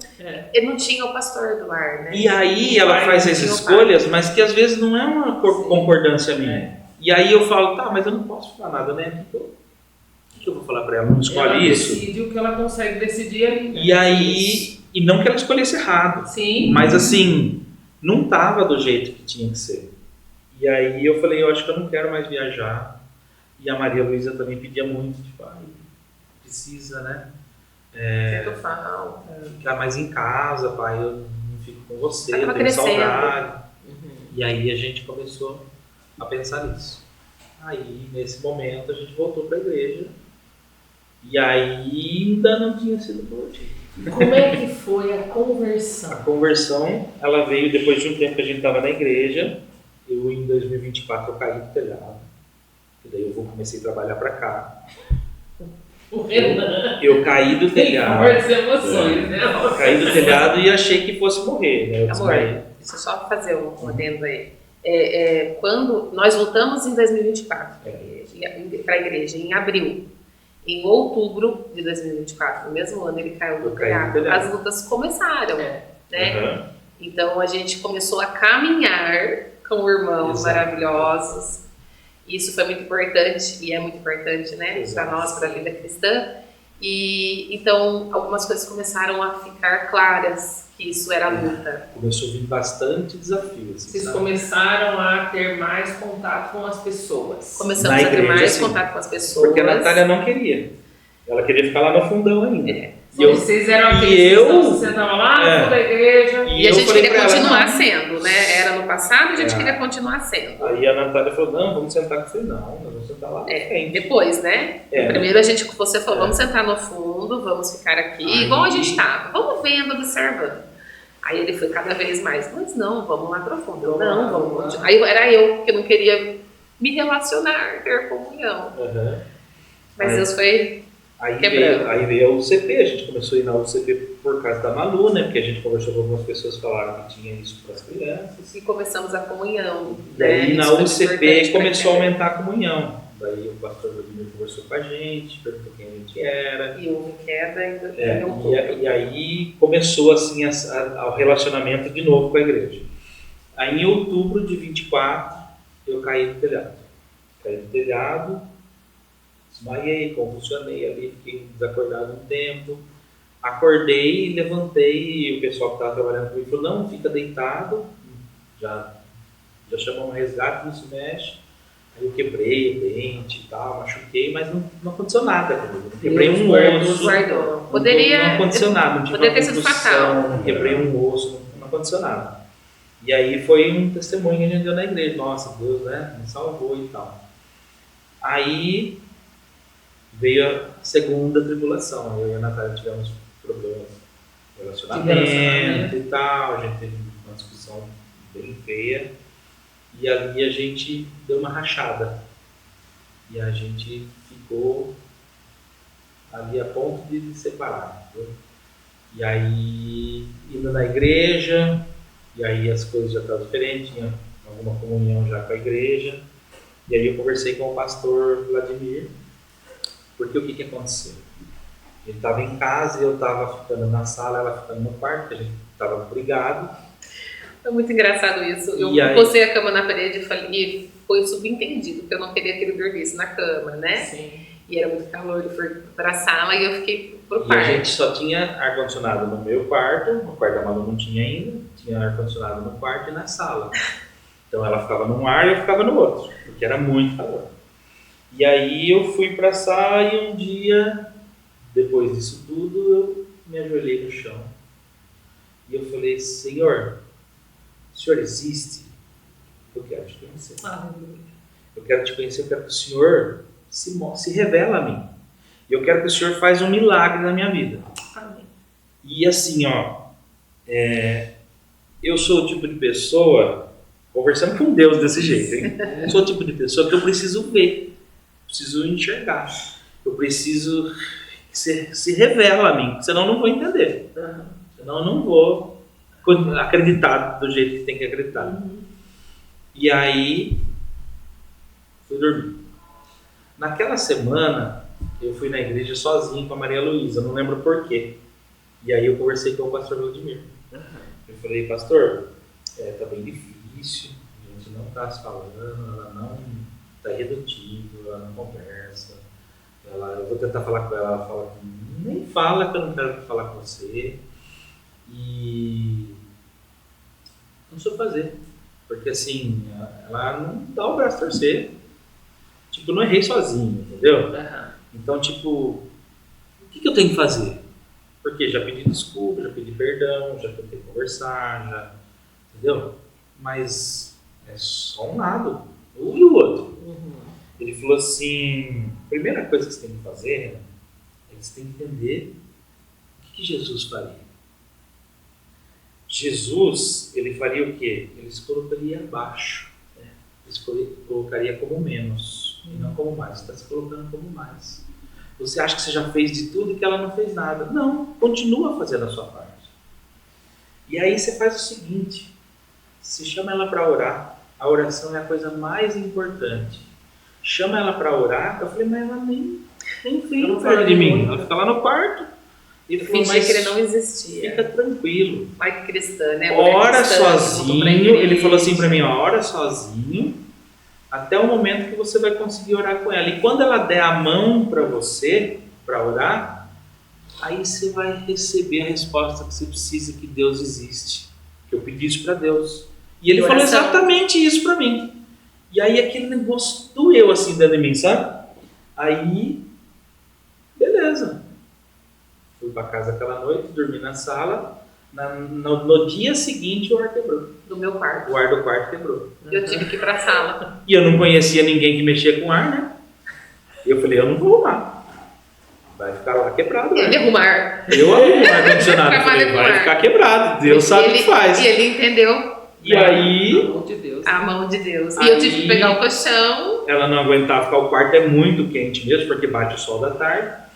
Ele não tinha o pastor do lar, né? E aí ela faz as escolhas, mas que às vezes não é uma concordância minha. E aí eu falo, tá, mas eu não posso falar nada, né? O que eu vou falar pra ela? Não escolhe ela isso? decide o que ela consegue decidir ali. Né? E aí, e não que ela escolhesse errado, Sim. mas assim, não tava do jeito que tinha que ser. E aí eu falei, eu acho que eu não quero mais viajar. E a Maria Luísa também pedia muito, tipo, precisa, né? Sinto falta. Ficar mais em casa, pai, eu não fico com você, Ela eu tava tenho crescendo. saudade. E aí a gente começou a pensar nisso. Aí, nesse momento, a gente voltou para a igreja e ainda não tinha sido convertido. Como é que foi a A conversão? conversão, ela veio depois de um tempo que a gente estava na igreja. Eu, em 2024, eu caí do telhado. E daí eu comecei a trabalhar para cá. O Renan Eu caí do tem telhado. fortes emoções, né? Caí do telhado e achei que fosse morrer, né? Eu Amor, desmaiei. deixa eu só fazer um adendo aí. Quando nós voltamos em 2024 para a igreja, em abril, em outubro de 2024, no mesmo ano ele caiu do Eu caí do telhado, telhado. as lutas começaram, né? Uhum. Então a gente começou a caminhar com irmãos Exato. maravilhosos. Isso foi muito importante e é muito importante, né, para Exato. nós, para a vida cristã. E então algumas coisas começaram a ficar claras que isso era luta. Começou a vir bastante desafio. Assim, Vocês sabe? começaram a ter mais contato com as pessoas. Começamos Na a ter igreja, mais sim. contato com as pessoas. Porque a Natália não queria. Ela queria ficar lá no fundão ainda. E eu, Vocês eram e aqueles que eu- estão se sentavam lá no fundo da igreja. E a eu gente falei queria pra ela, continuar não. sendo, né? Era no passado, a gente É. queria continuar sendo. Aí a Natália falou, não, vamos sentar com você. Não, nós vamos sentar lá. Depois, né? Primeiro você falou, vamos sentar no fundo, vamos ficar aqui, Aí- igual a gente estava, vamos vendo, observando. Aí ele foi cada vez mais, mas não, vamos lá para fundo. Vamos Não, lá, vamos vamos lá. continuar. Aí era eu que não queria me relacionar, ter comunhão. Uhum. Mas Aí- Deus foi quebrando. Aí veio a UCP, a gente começou a ir na UCP por causa da Malu, né? Porque a gente conversou com algumas pessoas que falaram que tinha isso para as crianças. e começamos a comunhão. E aí né? na Isso foi UCP importante pra começou a quebra. aumentar a comunhão. Daí o pastor Vladimir conversou com a gente, perguntou quem a gente era. E houve queda em outubro. E aí começou assim o relacionamento de novo com a igreja. Aí em outubro de 24 eu caí do telhado. Caí do telhado, desmaiei, convulsionei ali, fiquei desacordado um tempo. Acordei, levantei e o pessoal que estava trabalhando comigo falou, não, fica deitado, já chamamos um resgate, não se mexe. Aí eu quebrei o dente e tal, machuquei, mas não aconteceu nada comigo. Não quebrei um Deus osso. guardou. Não Poderia. aconteceu nada, não tive poderia uma ter sido concussão, fatal. não quebrei um osso, não aconteceu nada. E aí foi um testemunho que a gente deu na igreja. Nossa, Deus, né, me salvou e tal. Aí veio a segunda tribulação. Eu e a Natália tivemos problemas de relacionamento e tal. A gente teve uma discussão bem feia. E ali a gente deu uma rachada. E a gente ficou ali a ponto de se separar. Entendeu? E aí, indo na igreja, e aí as coisas já estavam diferentes, tinha alguma comunhão já com a igreja. E aí eu conversei com o pastor Vladimir, porque o que aconteceu? Ele estava em casa e eu estava ficando na sala, ela ficando no quarto, porque a gente estava brigado. Foi muito engraçado isso. Eu E aí- postei a cama na parede e falei, e foi subentendido, que eu não queria que ele dormisse na cama, né? Sim. E era muito calor, ele foi pra sala e eu fiquei pro E a quarto. gente só tinha ar-condicionado no meu quarto, no quarto da Malu não tinha ainda, tinha ar-condicionado no quarto e na sala. Então ela ficava num ar e eu ficava no outro, porque era muito calor. E aí eu fui pra sala e um dia, depois disso tudo, eu me ajoelhei no chão. E eu falei, Senhor, o Senhor existe? Eu quero te conhecer. Eu quero te conhecer, eu quero que o Senhor se revela a mim. E eu quero que o Senhor faça um milagre na minha vida. Amém. E assim, eu sou o tipo de pessoa, conversando com Deus desse jeito, hein? Eu sou o tipo de pessoa que eu preciso ver, preciso enxergar. Eu preciso que se revela a mim, senão eu não vou entender. Senão eu não vou acreditar do jeito que tem que acreditar. E aí, fui dormir. Naquela semana, eu fui na igreja sozinho com a Maria Luísa, não lembro porquê. E aí eu conversei com o pastor Vladimir. Eu falei, pastor, tá bem difícil, a gente não está se falando, ela não está irredutível, ela não conversa. Eu vou tentar falar com ela, ela fala que nem fala, que eu não quero falar com você. E não sei o que fazer. Porque assim, ela não dá o braço a torcer. Tipo, eu não errei sozinho, entendeu? Então, tipo, o que eu tenho que fazer? Porque já pedi desculpa, já pedi perdão, já tentei conversar, já, entendeu? Mas é só um lado, um e o outro. Ele falou assim, a primeira coisa que você tem que fazer, Renan, é que você tem que entender o que Jesus faria. Jesus, ele faria o quê? Ele se colocaria abaixo, ele se colocaria como menos, e não como mais. Você está se colocando como mais. Você acha que você já fez de tudo e que ela não fez nada. Não, continua fazendo a sua parte. E aí você faz o seguinte, você chama ela para orar. A oração é a coisa mais importante. Chama ela para orar. Eu falei, mas ela nem veio perto de mim. Ela fica lá no quarto. Eu fingi que ele não existia. Fica tranquilo. Pai cristã, né? Ora cristã, sozinho. Ele falou assim para mim, ó, ora sozinho. Até o momento que você vai conseguir orar com ela. E quando ela der a mão para você, para orar, aí você vai receber a resposta que você precisa, que Deus existe. Que eu pedi isso para Deus. E ele falou exatamente isso para mim. E aí aquele negócio doeu assim dentro de mim, sabe? Aí, beleza. Fui para casa aquela noite, dormi na sala. No dia seguinte o ar quebrou. Do meu quarto. O ar do quarto quebrou. Eu tive que ir para a sala. E eu não conhecia ninguém que mexia com ar, né? E eu falei, eu não vou arrumar. Vai ficar lá quebrado. Ele arrumar. Eu arrumo o ar-condicionado. Eu falei, vai ficar quebrado. Deus sabe o que faz. E ele entendeu. E aí... A mão de Deus. A mão de Deus. Aí, e eu tive que pegar o colchão. Ela não aguentava ficar, o quarto é muito quente mesmo, porque bate o sol da tarde.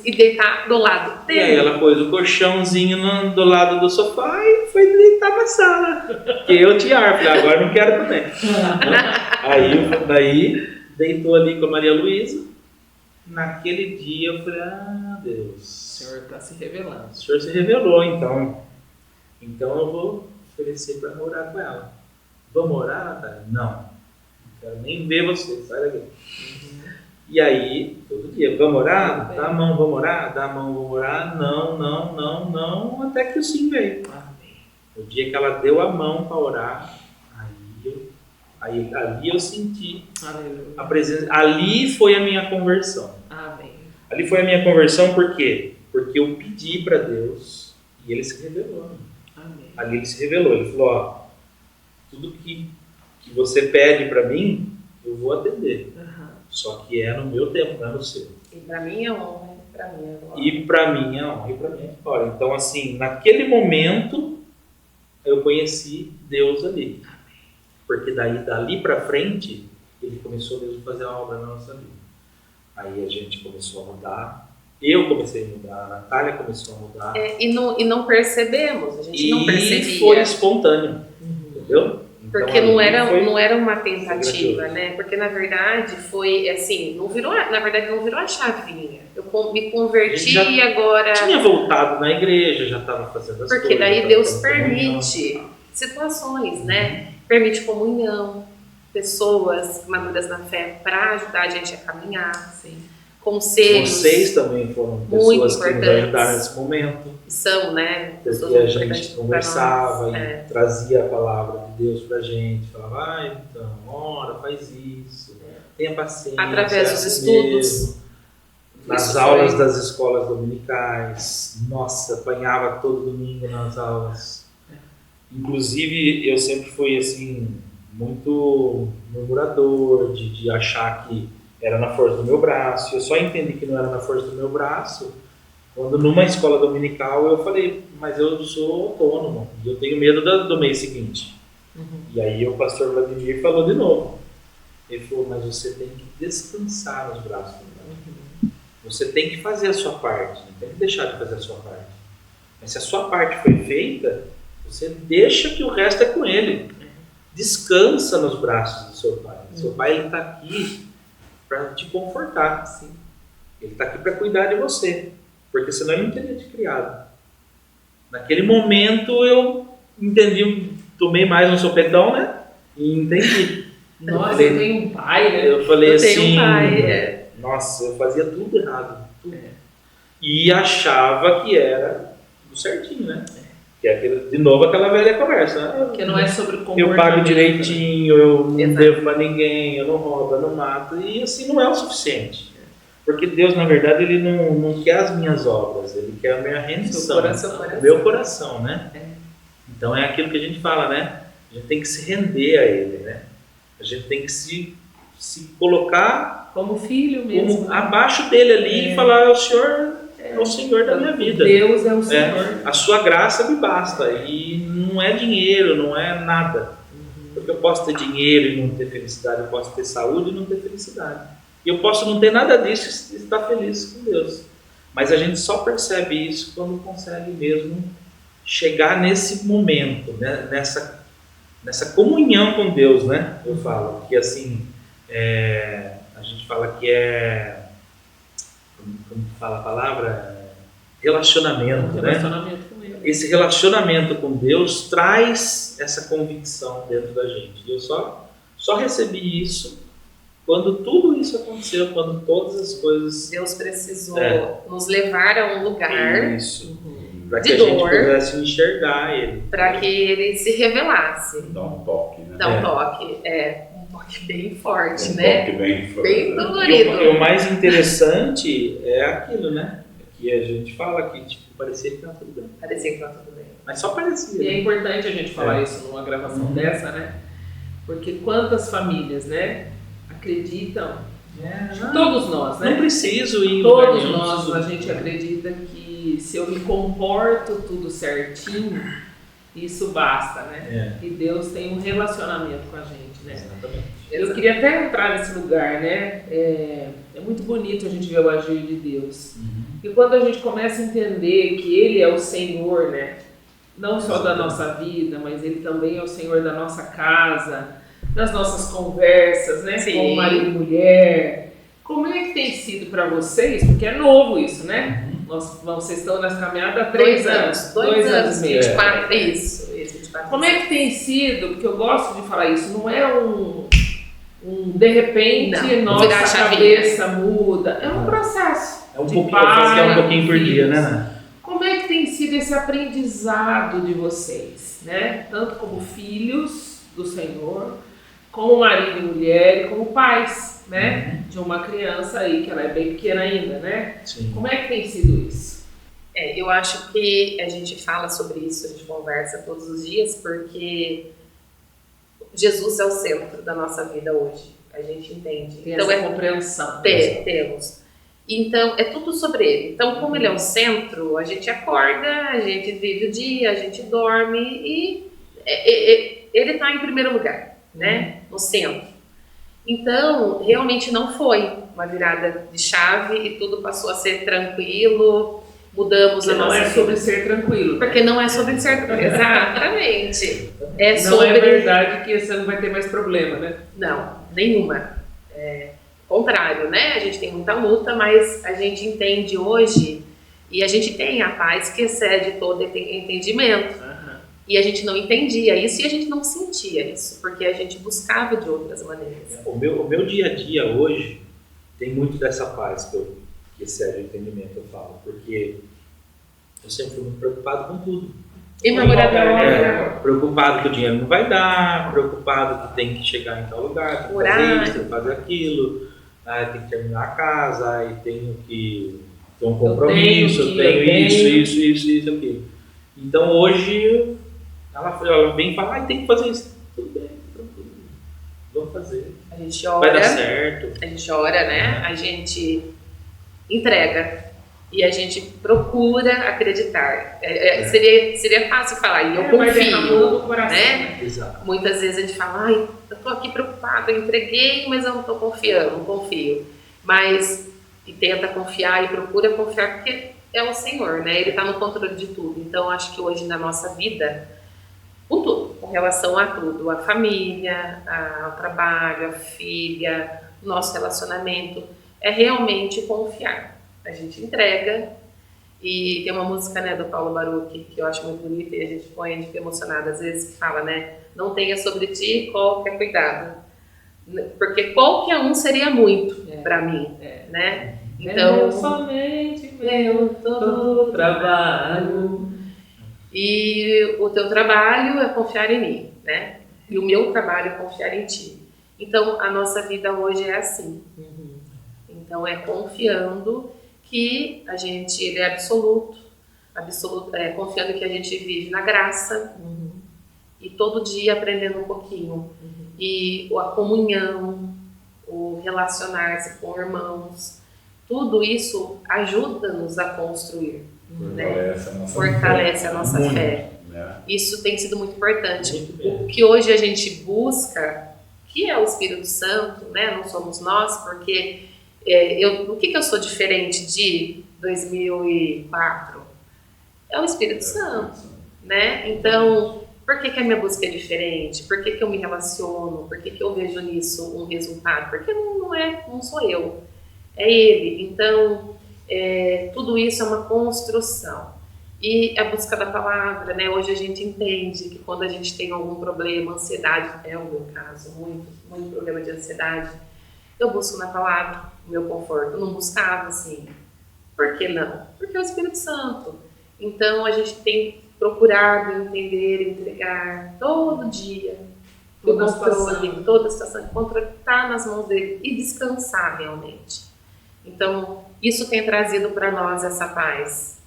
E deitar do lado dele. E aí ela pôs o colchãozinho do lado do sofá e foi deitar na sala. Porque eu tinha ar, falei, agora eu não quero também. Daí deitou ali com a Maria Luísa. Naquele dia eu falei, Deus. O Senhor está se revelando. O Senhor se revelou, então. Então eu vou oferecer para morar com ela. Vamos orar, Natália? Não quero nem ver você, sai daqui. E aí, todo dia, vamos orar? Dá a mão, vamos orar? Dá a mão, vamos orar? Não, até que o sim veio. O dia que ela deu a mão para orar, ali eu senti a presença. Ali foi a minha conversão. Amém. Ali foi a minha conversão, por quê? Porque eu pedi para Deus e Ele se revelou. Amém. Ali Ele se revelou. Ele falou, ó, tudo que você pede para mim, eu vou atender. Só que é no meu tempo, não é no seu. E para mim é honra, para mim é glória. E para mim é honra, e para mim é glória. Então, assim, naquele momento, eu conheci Deus ali. Porque dali para frente, Ele começou mesmo a fazer a obra na nossa vida. Aí a gente começou a mudar, eu comecei a mudar, a Natália começou a mudar. E não percebemos, a gente não percebia. E foi espontâneo, entendeu? Porque então, não era uma tentativa, né? Porque na verdade foi assim, não virou a chavinha. Eu me converti e agora... Tinha voltado na igreja, já estava fazendo as coisas. Porque daí Deus permite situações, né? Permite comunhão, pessoas maduras na fé para ajudar a gente a caminhar, assim. Conselhos. Vocês também foram pessoas que nos ajudaram nesse momento. São, né? Porque a gente conversava e trazia a palavra de Deus pra gente. Falava, então, ora, faz isso. Tenha paciência. Através dos estudos. Mesmo. Nas aulas das escolas dominicais. Nossa, apanhava todo domingo nas aulas. Inclusive, eu sempre fui, assim, muito murmurador de achar que era na força do meu braço. Eu só entendi que não era na força do meu braço quando numa escola dominical eu falei, mas eu sou autônomo e eu tenho medo do mês seguinte. E aí o pastor Vladimir falou de novo. Ele falou, mas você tem que descansar nos braços do Deus. Você tem que fazer a sua parte, não tem que deixar de fazer a sua parte. Mas se a sua parte foi feita, você deixa que o resto é com ele. Descansa nos braços do seu pai. Seu pai está aqui para te confortar. Sim. Ele está aqui para cuidar de você. Porque senão ele não teria te criado. naquele momento eu entendi, tomei mais um sopetão, né? E entendi. Nossa, eu tenho um pai, né? Eu falei Eu assim, tenho um pai, nossa, eu fazia tudo errado. Tudo. E achava que era tudo certinho, né? Que é de novo aquela velha conversa, né? Que não é sobre comportamento. Eu pago direitinho, eu não Exato. devo pra ninguém, eu não roubo, eu não mato. E assim não é o suficiente. Porque Deus, na verdade, Ele não quer as minhas obras, Ele quer a minha rendição, o meu coração, né? Então é aquilo que a gente fala, né? A gente tem que se render a Ele, né? A gente tem que se colocar Como filho mesmo. como abaixo dele ali e falar, o Senhor é o Senhor da minha vida. Deus é o Senhor. A sua graça me basta. E não é dinheiro, não é nada. Porque eu posso ter dinheiro e não ter felicidade, eu posso ter saúde e não ter felicidade. E eu posso não ter nada disso e estar feliz com Deus. Mas a gente só percebe isso quando consegue mesmo chegar nesse momento, né? nessa comunhão com Deus, né? Eu falo que assim, a gente fala que como fala a palavra? Relacionamento, né? Com ele. Esse relacionamento com Deus traz essa convicção dentro da gente. E eu só recebi isso quando tudo isso aconteceu, quando todas as coisas... Deus precisou nos levar a um lugar Isso. Para que de a gente dor, pudesse enxergar Ele. para que Ele se revelasse. Dá um toque, né? Dá um toque, um toque bem forte, Um né? toque bem forte. Bem E dolorido. o mais interessante é aquilo, né? Que a gente fala que tipo, parecia que estava tudo bem. Parecia que estava tudo bem. Mas só parecia. E é importante a gente falar isso numa gravação dessa, né? Porque quantas famílias, né, acreditam, todos nós, né? Não preciso ir em Todos lugar nenhum, nós, preciso- a gente acredita que se eu me comporto tudo certinho, isso basta, né? E Deus tem um relacionamento com a gente, né? Exatamente. Eu queria até entrar nesse lugar, né? É muito bonito a gente ver o agir de Deus. E quando a gente começa a entender que Ele é o Senhor, né? Não só da nossa vida, mas Ele também é o Senhor da nossa casa, das nossas conversas, né? Sim. Com marido e mulher. Como é que tem sido para vocês? Porque é novo isso, né? Vocês estão nessa caminhada há 3 anos. 2 anos, e meio. 24, isso, 24. Como é que tem sido? Porque eu gosto de falar isso, não é um de repente Não, nossa virar a chavinha. cabeça muda. É um processo. É um de pouquinho, eu falo que é um pai, pouquinho por dia, filhos. né, Ana? Como é que tem sido esse aprendizado de vocês, né? Tanto como filhos do Senhor, como marido e mulher, e como pais, né? De uma criança aí, que ela é bem pequena ainda, né? Sim. Como é que tem sido isso? Eu acho que a gente fala sobre isso, a gente conversa todos os dias, porque Jesus é o centro da nossa vida hoje. A gente entende. Tem Então essa compreensão. temos. Então, é tudo sobre ele. Então, como ele é o centro, a gente acorda, a gente vive o dia, a gente dorme e ele está em primeiro lugar, né? No centro. Então, realmente não foi uma virada de chave e tudo passou a ser tranquilo, mudamos Que a não nossa é vida. sobre ser tranquilo. Porque não é sobre ser... Exatamente. É Não sobre... é verdade que você não vai ter mais problema, né? Não, nenhuma. Contrário, né? A gente tem muita luta, mas a gente entende hoje e a gente tem a paz que excede todo entendimento. E a gente não entendia isso e a gente não sentia isso, porque a gente buscava de outras maneiras. O meu dia a dia hoje tem muito dessa paz que excede o entendimento, eu falo. Porque eu sempre fui muito preocupado com tudo. E Preocupado que o dinheiro não vai dar, preocupado que tem que chegar em tal lugar, tem que fazer isso, tem que fazer aquilo, tem que terminar a casa, aí tenho que ter um compromisso, eu tenho isso, aquilo. Então hoje ela vem e fala, tem que fazer isso. Tudo bem, tranquilo, vamos fazer. A gente Vai dar ora, certo. a gente ora, né? A gente entrega e a gente procura acreditar. Seria fácil falar, e eu confio, no coração, né? Exato. Muitas vezes a gente fala, eu tô aqui preocupada, eu entreguei, mas eu não tô confiando, não confio. Mas, e tenta confiar e procura confiar, porque é o Senhor, né? Ele está no controle de tudo. Então, acho que hoje na nossa vida, com tudo, com relação a tudo, a família, ao trabalho, a filha, nosso relacionamento, é realmente confiar. A gente entrega E tem uma música, né, do Paulo Baruch, que eu acho muito bonita e a gente põe, a gente fica emocionada às vezes, que fala, né, não tenha sobre ti qualquer cuidado, porque qualquer um seria muito para mim, né? Então, somente meu todo trabalho. E o teu trabalho é confiar em mim, né? E o meu trabalho é confiar em ti. Então, a nossa vida hoje é assim. Então, é confiando que a gente, ele é absoluto, confiando que a gente vive na graça e todo dia aprendendo um pouquinho. E a comunhão, o relacionar-se com irmãos, tudo isso ajuda-nos a construir, fortalece a nossa fé. Isso tem sido muito importante. O que hoje a gente busca, que é o Espírito Santo, né? Não somos nós, porque o que eu sou diferente de 2004? É o Espírito Santo, né? Então, por que a minha busca é diferente? Por que eu me relaciono? Por que eu vejo nisso um resultado? Porque não sou eu, é Ele. Então, tudo isso é uma construção. E a busca da palavra, né? Hoje a gente entende que quando a gente tem algum problema, ansiedade, é o meu caso, muito problema de ansiedade, eu busco na palavra o meu conforto. Eu não buscava assim. Por que não? Porque é o Espírito Santo. Então a gente tem procurado entender, entregar todo dia o controle, toda a situação, o controle está nas mãos dele e descansar realmente. Então isso tem trazido para nós essa paz.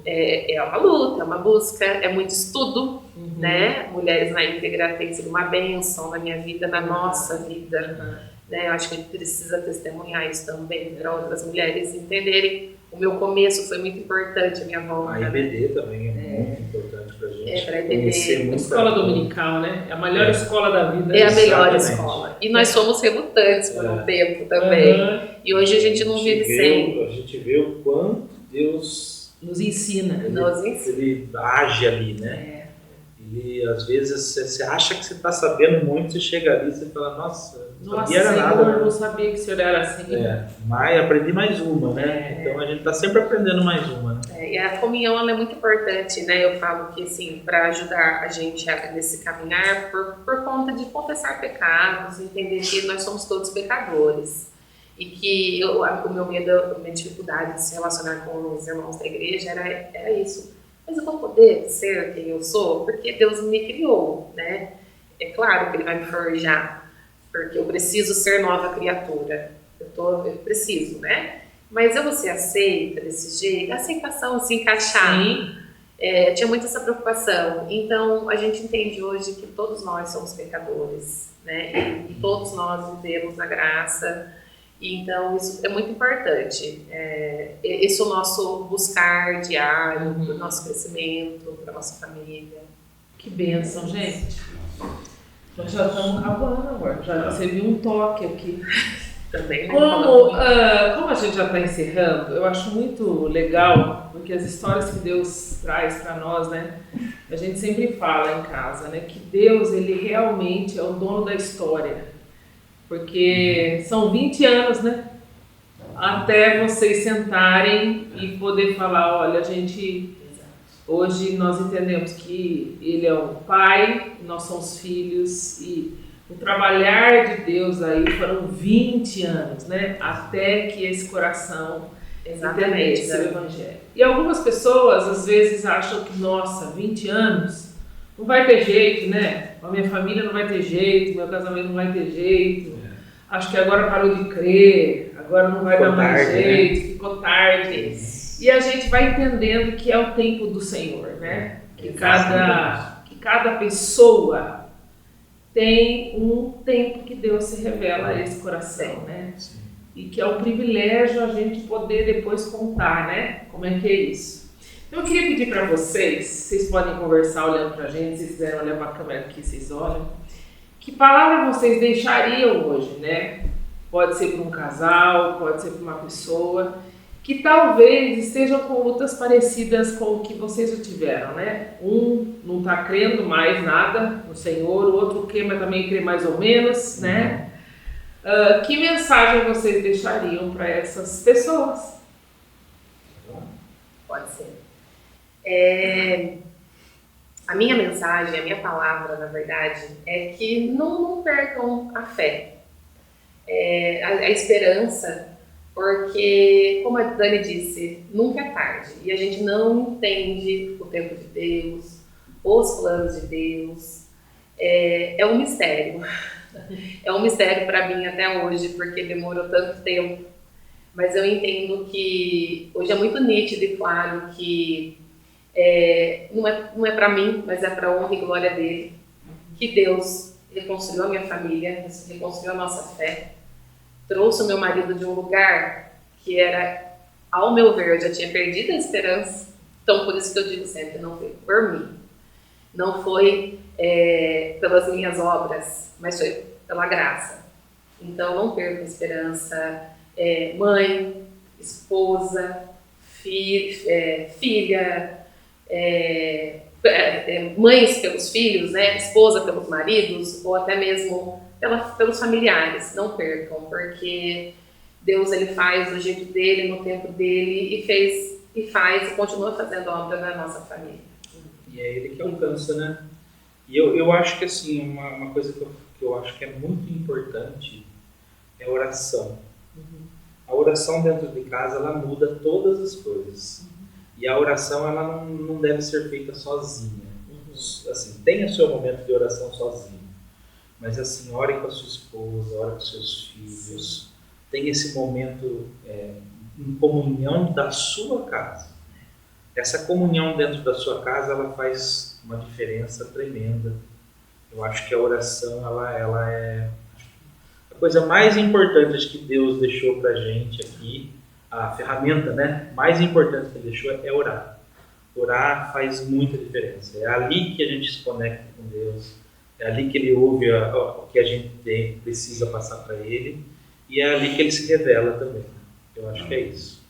É uma luta, é uma busca, é muito estudo, né? Mulheres na íntegra tem sido uma bênção na minha vida, na nossa vida. Né? Eu acho que a gente precisa testemunhar isso também para outras mulheres entenderem. O meu começo foi muito importante, a minha volta. A IBD também é muito importante para a gente. Para IBD. A escola dominical, né? É a melhor escola da vida. É a melhor escola. E nós somos relutantes por um tempo também. E hoje a gente não vive sem. A gente vê o quanto Deus nos ensina. Ele age ali, né? E às vezes você acha que você está sabendo muito, você chega ali e você fala, nossa, não sabia nada. Eu não sabia que o senhor era assim. Mas aprendi mais uma, né? Então a gente está sempre aprendendo mais uma. Né? E a comunhão ela é muito importante, né? Eu falo que assim, para ajudar a gente nesse caminhar, por conta de confessar pecados, entender que nós somos todos pecadores. E que o meu medo, a minha dificuldade de se relacionar com os irmãos da igreja era isso. Mas eu vou poder ser quem eu sou porque Deus me criou, né? É claro que Ele vai me forjar, porque eu preciso ser nova criatura. Eu preciso, né? Mas eu vou ser aceita desse jeito, a aceitação, se encaixar. Tinha muito essa preocupação. Então, a gente entende hoje que todos nós somos pecadores, né? E todos nós vivemos na graça. Então, isso é muito importante. Esse é o nosso buscar diário, para o nosso crescimento, para a nossa família. Que bênção, gente. Nós já estamos acabando agora. Já recebi um toque aqui. Também, né? Como a gente já está encerrando, eu acho muito legal, porque as histórias que Deus traz para nós, né? A gente sempre fala em casa, né? Que Deus, Ele realmente é o dono da história. Porque são 20 anos, né? Até vocês sentarem e poder falar, olha, hoje nós entendemos que Ele é um pai, nós somos filhos e o trabalhar de Deus aí foram 20 anos, né? Até que esse coração entendesse o Evangelho. E algumas pessoas às vezes acham que, nossa, 20 anos não vai ter jeito, né? A minha família não vai ter jeito, meu casamento não vai ter jeito. Acho que agora parou de crer, agora não vai dar mais jeito, né? Ficou tarde. E a gente vai entendendo que é o tempo do Senhor, né? Que cada pessoa tem um tempo que Deus se revela a esse coração, né? E que é um privilégio a gente poder depois contar, né? Como é que é isso. Eu queria pedir para vocês podem conversar olhando para a gente, se quiserem olhar para a câmera aqui, vocês olham. Que palavra vocês deixariam hoje, né? Pode ser para um casal, pode ser para uma pessoa que talvez estejam com lutas parecidas com o que vocês já tiveram, né? Um não está crendo mais nada no Senhor, o outro crê, mas também crê mais ou menos, né? Que mensagem vocês deixariam para essas pessoas? Pode ser. A minha mensagem, a minha palavra, na verdade, é que não percam a fé, a esperança, porque, como a Dani disse, nunca é tarde. E a gente não entende o tempo de Deus, os planos de Deus. É um mistério. É um mistério para mim até hoje, porque demorou tanto tempo. Mas eu entendo que hoje é muito nítido e claro que não é para mim, mas é para a honra e glória dele, que Deus reconstruiu a minha família, reconstruiu a nossa fé, trouxe o meu marido de um lugar que era, ao meu ver, eu já tinha perdido a esperança. Então, por isso que eu digo sempre, não foi por mim, não foi pelas minhas obras, mas foi pela graça. Então, não perca a esperança. Mãe, esposa, filha, mães pelos filhos, né? Esposa pelos maridos, ou até mesmo pelos familiares. Não percam, porque Deus ele faz do jeito dele, no tempo dele, e faz e continua fazendo a obra na nossa família. E é ele que alcança, né? E eu acho que assim, uma coisa que eu acho que é muito importante é a oração. A oração dentro de casa, ela muda todas as coisas. E a oração, ela não deve ser feita sozinha. Assim, tenha seu momento de oração sozinho. Mas assim, ore com a sua esposa, ore com seus filhos. Tenha esse momento em comunhão da sua casa. Essa comunhão dentro da sua casa, ela faz uma diferença tremenda. Eu acho que a oração, ela é a coisa mais importante que Deus deixou pra gente aqui. A ferramenta, né, mais importante que ele deixou é orar. Orar faz muita diferença. É ali que a gente se conecta com Deus. É ali que ele ouve o que a gente precisa passar para ele. E é ali que ele se revela também. Eu acho que é isso.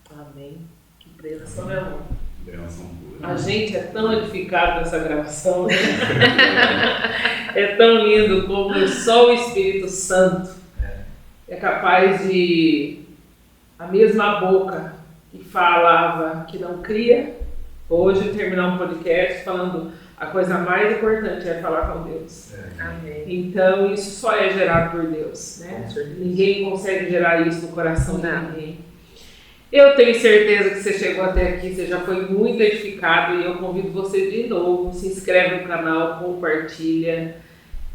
Amém. Que bênção, meu amor. Bênção pura. A gente é tão edificado nessa gravação. Né? É tão lindo como só o Espírito Santo é capaz de... A mesma boca que falava que não cria, hoje terminar um podcast falando a coisa mais importante é falar com Deus. Amém. Então isso só é gerado por Deus, né? Ninguém consegue gerar isso no coração de ninguém. Eu tenho certeza que você chegou até aqui, você já foi muito edificado e eu convido você de novo, se inscreve no canal, compartilha.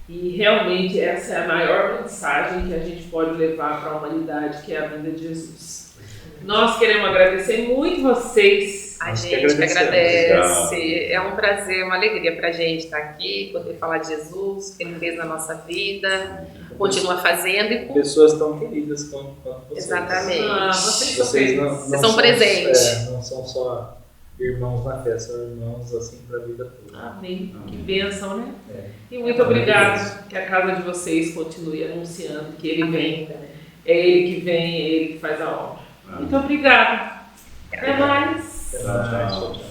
E realmente essa é a maior mensagem que a gente pode levar para a humanidade, que é a vinda de Jesus. Nós queremos agradecer muito vocês. A gente que agradece. É um prazer, uma alegria para a gente estar aqui, poder falar de Jesus, que ele fez na nossa vida, continua fazendo. E pessoas tão queridas quanto vocês. Exatamente. Vocês são presentes. Não são só irmãos na fé, são irmãos assim para a vida toda. Amém. Que bênção, né? E muito obrigado que a casa de vocês continue anunciando que ele vem. É ele que vem, é ele que faz a obra. Muito obrigado. Até mais. Tchau.